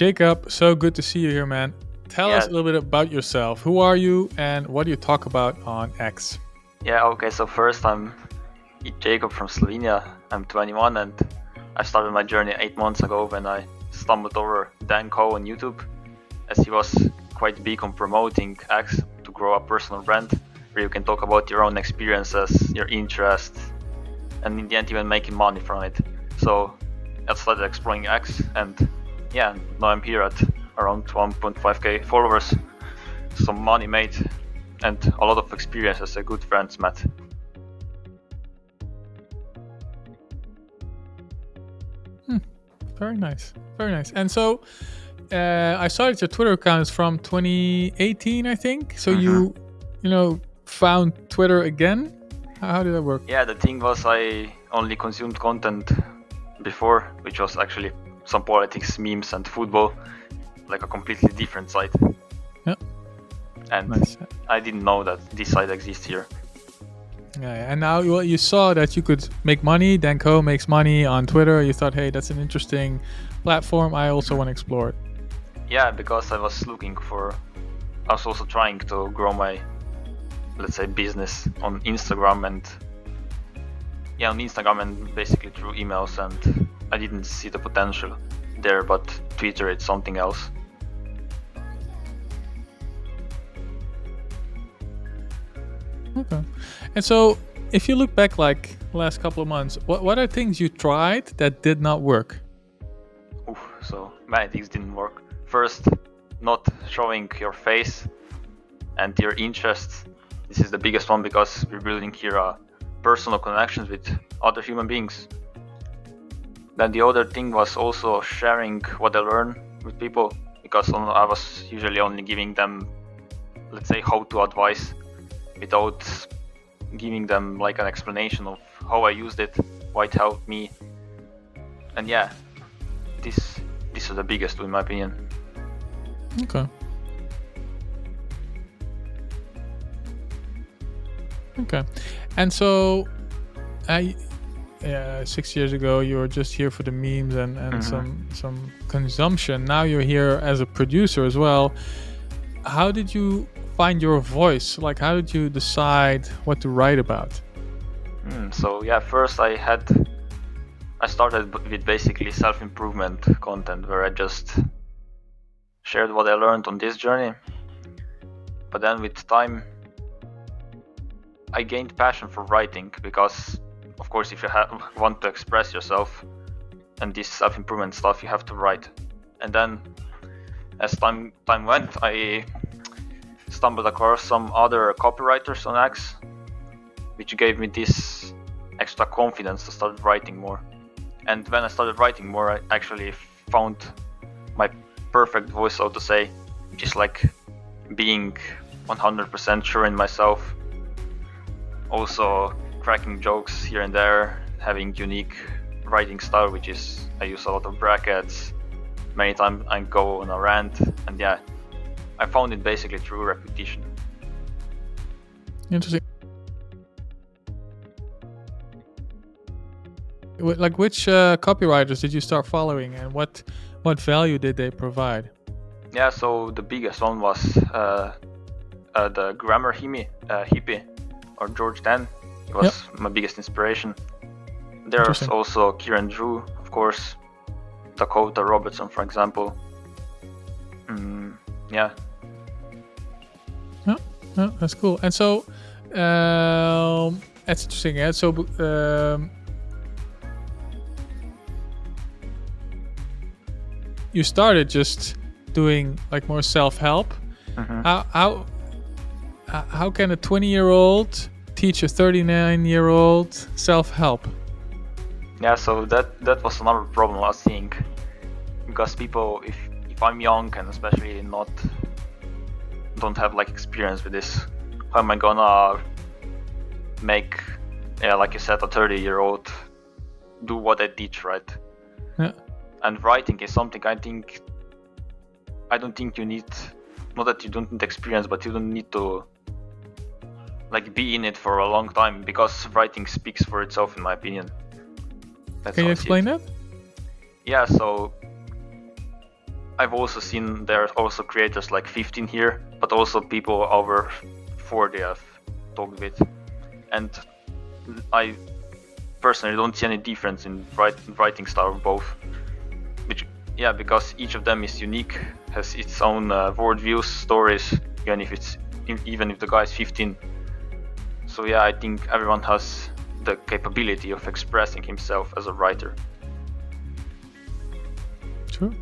Jacob, so good to see you here, man. Tell us Yeah, a little bit about yourself. Who are you and what do you talk about on X? yeah, okay, so first I'm Jakob from Slovenia. I'm 21 and I started my journey 8 months ago when I stumbled over Dan Coe on YouTube, as he was quite big on promoting X to grow a personal brand where you can talk about your own experiences, your interests, and in the end even making money from it. So I started exploring X, and yeah, now I'm here at around 1.5k followers, some money made, and a lot of experience as a good friends met. Very nice. Very nice. And so I saw that your Twitter account is from 2018, I think. So you found Twitter again? How did that work? Yeah, the thing was I only consumed content before, which was actually some politics, memes, and football, like a completely different site. Yeah. And Nice. I didn't know that this site exists here. Yeah, and now you saw that you could make money. Dan Coe makes money on Twitter. You thought, hey, that's an interesting platform. I also want to explore it. Yeah, because I was also trying to grow my, let's say, business on Instagram and basically through emails, and I didn't see the potential there, but Twitter, it's something else. Okay. And so if you look back like the last couple of months, what are things you tried that did not work? So many things didn't work. First, not showing your face and your interests. This is the biggest one because we're building here personal connections with other human beings. Then the other thing was also sharing what I learn with people, because I was usually only giving them, let's say, how-to advice without giving them like an explanation of how I used it, why it helped me. And yeah, this is the biggest in my opinion. Okay. Okay. And so 6 years ago you were just here for the memes and some consumption. Now you're here as a producer as well. How did you find your voice? Like, how did you decide what to write about? So yeah, first I started with basically self-improvement content where I just shared what I learned on this journey. But then with time I gained passion for writing, because of course if you want to express yourself and this self-improvement stuff, you have to write. And then as time went, I stumbled across some other copywriters on X, which gave me this extra confidence to start writing more. And when I started writing more, I actually found my perfect voice, so to say, which is like being 100% sure in myself, also cracking jokes here and there, having unique writing style, which is I use a lot of brackets. Many times I go on a rant, and yeah, I found it basically through repetition. Interesting. Like, which copywriters did you start following, and what value did they provide? Yeah, so the biggest one was the grammar hippie, or George Dan. He was my biggest inspiration. There's also Kieran Drew, of course, Dakota Robertson, for example. Yeah, that's cool. And so that's interesting. Yeah. So you started just doing like more self-help. How can a 20-year-old teach a 39-year-old self-help? Yeah, so that was another problem I was seeing, because people, if I'm young and especially don't have like experience with this, how am I gonna make, like you said, a 30-year-old do what I teach, right? Yeah. And writing is something I don't think you need, not that you don't need experience, but you don't need to like be in it for a long time, because writing speaks for itself, in my opinion. That's Can you explain that? Yeah, so I've also seen there are also creators like 15 here, but also people over 40 I've talked with, and I personally don't see any difference in writing style of both. Which, yeah, because each of them is unique, has its own worldviews, stories, even if the guy is 15. So yeah, I think everyone has the capability of expressing himself as a writer. True.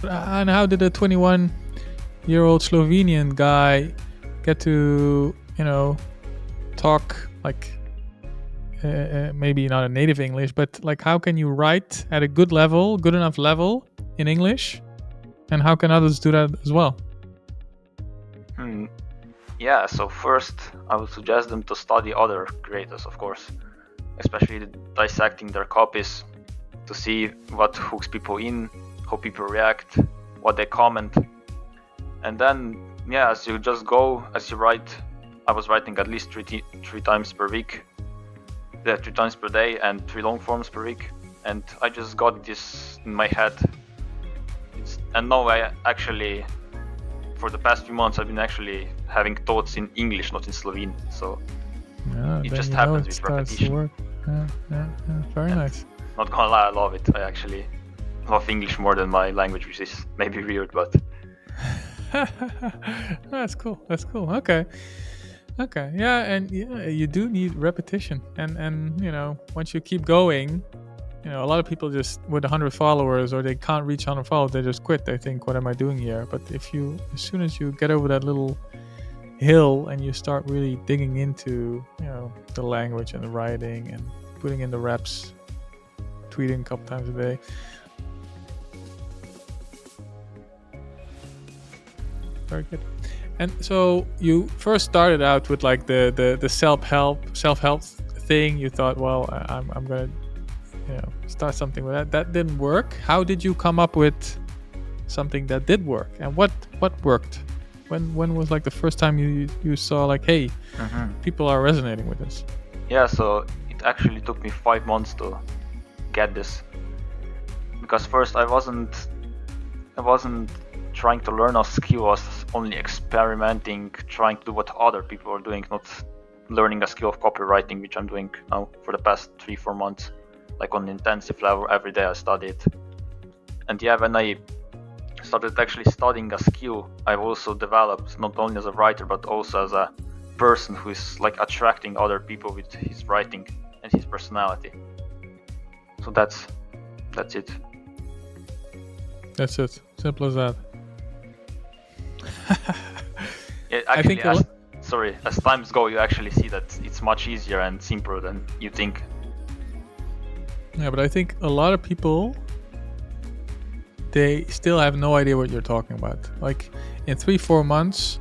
And how did a 21-year-old Slovenian guy get to, talk like maybe not a native English, but like how can you write at a good enough level in English, and how can others do that as well? Yeah, so first I would suggest them to study other creators, of course, especially dissecting their copies to see what hooks people in, how people react, what they comment. And then, yeah, as you write, I was writing at least three times per week, 3 times per day, and 3 long forms per week. And I just got this in my head. And now I actually, for the past few months, I've been actually having thoughts in English, not in Slovene. So it just happens with repetition. Yeah, very nice. Not gonna lie, I love it. I actually love English more than my language, which is maybe weird, but That's cool. Okay, yeah, and yeah, you do need repetition, and once you keep going, a lot of people just with 100 followers, or they can't reach 100 followers, they just quit. They think, what am I doing here? But as soon as you get over that little hill and you start really digging into the language and the writing and putting in the reps, tweeting a couple times a day, very good. And so you first started out with like the self-help thing. You thought, well, I'm gonna start something with that. That didn't work. How did you come up with something that did work? And what worked? When was like the first time you saw like, hey, people are resonating with this? Yeah, so it actually took me 5 months to get this, because first I wasn't trying to learn a skill. I was only experimenting, trying to do what other people are doing, not learning a skill of copywriting, which I'm doing now for the past 3-4 months, like on an intensive level. Every day I studied. And yeah, when I started actually studying a skill, I've also developed not only as a writer but also as a person who is like attracting other people with his writing and his personality. So that's it. That's it. Simple as that. Yeah, actually, as times go, you actually see that it's much easier and simpler than you think. Yeah, but I think a lot of people, they still have no idea what you're talking about. Like in 3-4 months,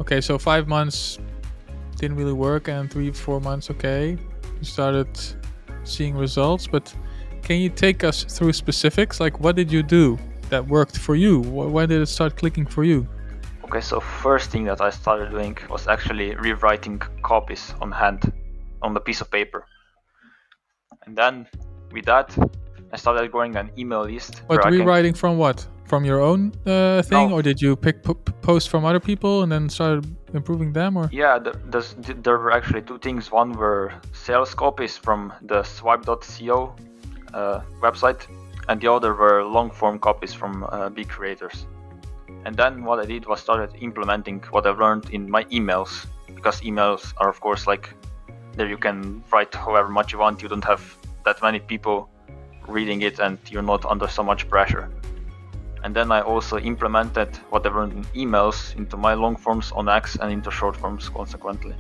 okay, so 5 months didn't really work, and 3-4 months, okay, you started seeing results. But can you take us through specifics? Like, what did you do that worked for you? When did it start clicking for you? Okay, so first thing that I started doing was actually rewriting copies on hand on the piece of paper. And then with that, I started growing an email list. But rewriting from what? From your own thing? No. Or did you pick posts from other people and then started improving them? Or yeah, there were actually 2 things. One were sales copies from the swipe.co website, and the other were long form copies from big creators. And then what I did was started implementing what I learned in my emails, because emails are, of course, like, there you can write however much you want. You don't have that many people reading it, and you're not under so much pressure. And then I also implemented what I learned in emails into my long forms on X and into short forms consequently.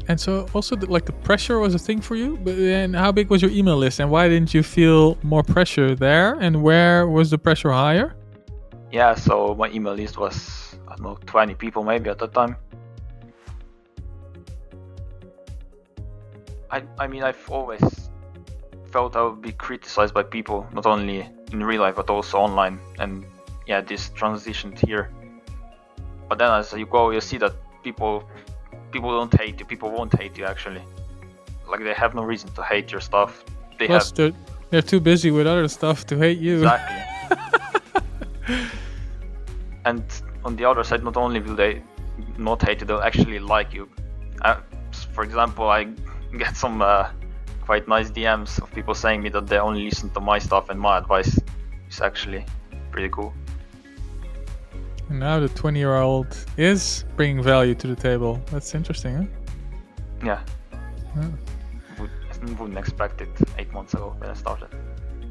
And so also the pressure was a thing for you. And how big was your email list, and why didn't you feel more pressure there? And where was the pressure higher? Yeah, so my email list was, I don't know, 20 people maybe at that time. I mean, I've always felt I would be criticized by people, not only in real life but also online. And yeah, this transitioned here. But then as you go, you see that people don't hate you. People won't hate you, actually. like they have no reason to hate your stuff. Plus, they're too busy with other stuff to hate you. Exactly. And on the other side, not only will they not hate you, they'll actually like you. For example, I get some quite nice DMs of people saying me that they only listen to my stuff and my advice is actually pretty cool. And now the 20-year-old is bringing value to the table. That's interesting, huh? Yeah. Yeah. Wouldn't expect it 8 months ago when I started.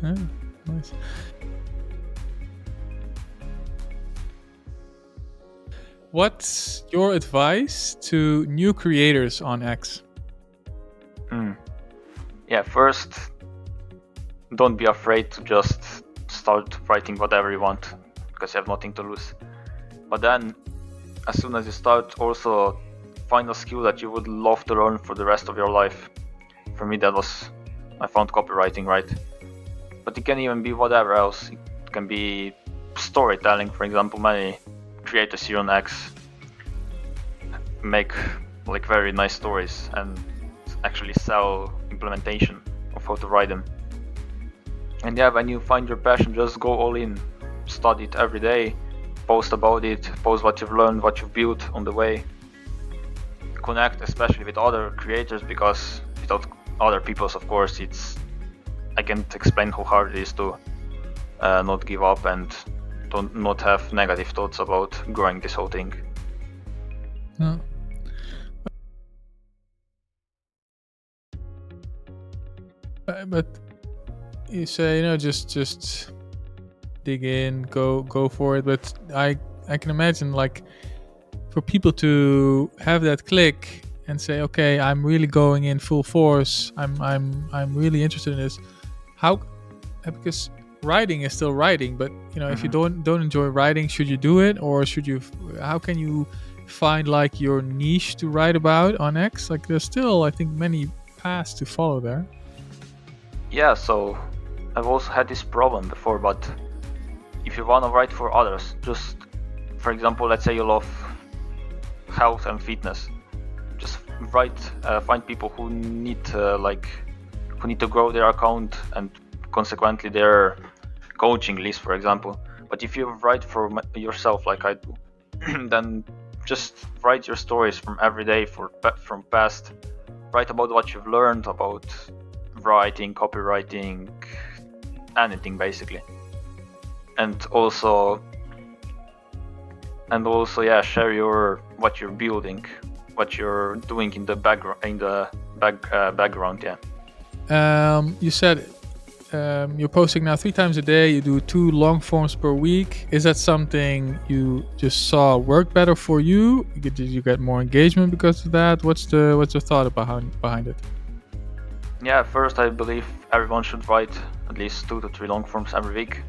Yeah, nice. What's your advice to new creators on X? Yeah, first, don't be afraid to just start writing whatever you want, because you have nothing to lose. But then, as soon as you start, also find a skill that you would love to learn for the rest of your life. For me, I found copywriting, right? But it can even be whatever else. It can be storytelling, for example. Many creators here on X make like very nice stories and actually sell implementation of how to write them. And yeah, when you find your passion, just go all in, study it every day, post about it, post what you've learned, what you've built on the way. Connect especially with other creators, because without other people's, of course, I can't explain how hard it is to not give up and not have negative thoughts about growing this whole thing. No. But you say, just dig in, go for it. But I can imagine, like, for people to have that click and say, okay, I'm really going in full force. I'm really interested in this. How? Because writing is still writing, but if you don't enjoy writing, should you do it, or should you? How can you find like your niche to write about on X? Like, there's still, I think, many paths to follow there. Yeah, so I've also had this problem before, but if you want to write for others, just, for example, let's say you love health and fitness, just find people who need to grow their account and consequently their coaching list, for example. But if you write for yourself like I do, then just write your stories from every day, from past. Write about what you've learned about writing, copywriting, anything basically. And also share what you're building, what you're doing in the background. Yeah. You said you're posting now 3 times a day. You do 2 long forms per week. Is that something you just saw work better for you? Did you get more engagement because of that? What's the thought behind it? Yeah, first I believe everyone should write at least 2 to 3 long forms every week.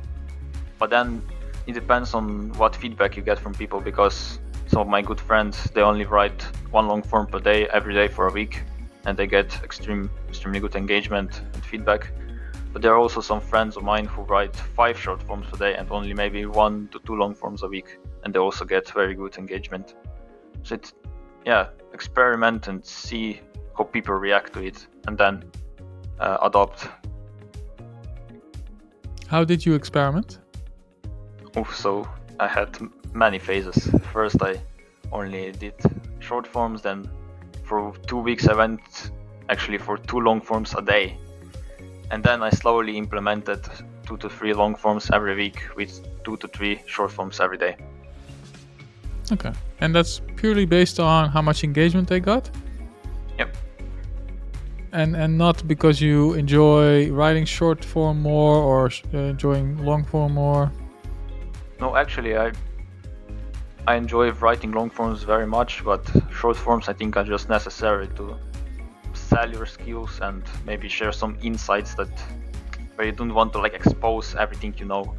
But then it depends on what feedback you get from people, because some of my good friends, they only write 1 long form per day every day for a week, and they get extremely good engagement and feedback. But there are also some friends of mine who write 5 short forms per day and only maybe 1 to 2 long forms a week, and they also get very good engagement. So experiment and see how people react to it, and then adopt. How did you experiment? So I had many phases. First I only did short forms, then for 2 weeks I went actually for 2 long forms a day, and then I slowly implemented 2 to 3 long forms every week with 2 to 3 short forms every day. Okay, and that's purely based on how much engagement they got? Yep. And not because you enjoy writing short form more or enjoying long form more? No, actually I enjoy writing long forms very much, but short forms I think are just necessary to sell your skills and maybe share some insights where you don't want to like expose everything you know,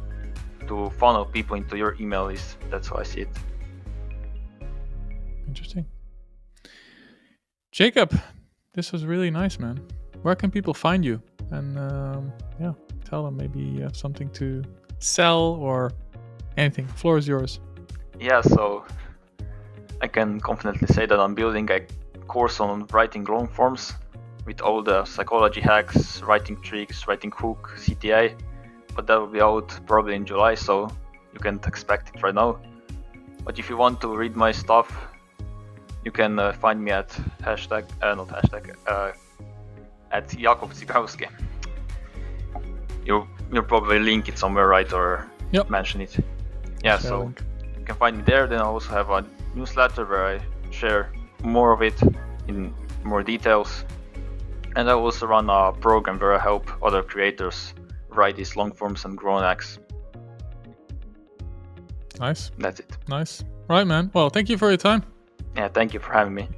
to funnel people into your email list. That's how I see it. Interesting. Jakob, this was really nice, man. Where can people find you? And tell them maybe you have something to sell or anything. The floor is yours. Yeah, so I can confidently say that I'm building a course on writing long forms. with all the psychology hacks, writing tricks, writing hook, CTA, but that will be out probably in July, so you can't expect it right now. But if you want to read my stuff, you can find me at at Jakob Zibrowski. You'll probably link it somewhere, right, or mention it. Yeah, so you can find me there. Then I also have a newsletter where I share more of it in more details. And I also run a program where I help other creators write these long forms and grow hacks. Nice. That's it. Nice. All right, man. Well, thank you for your time. Yeah, thank you for having me.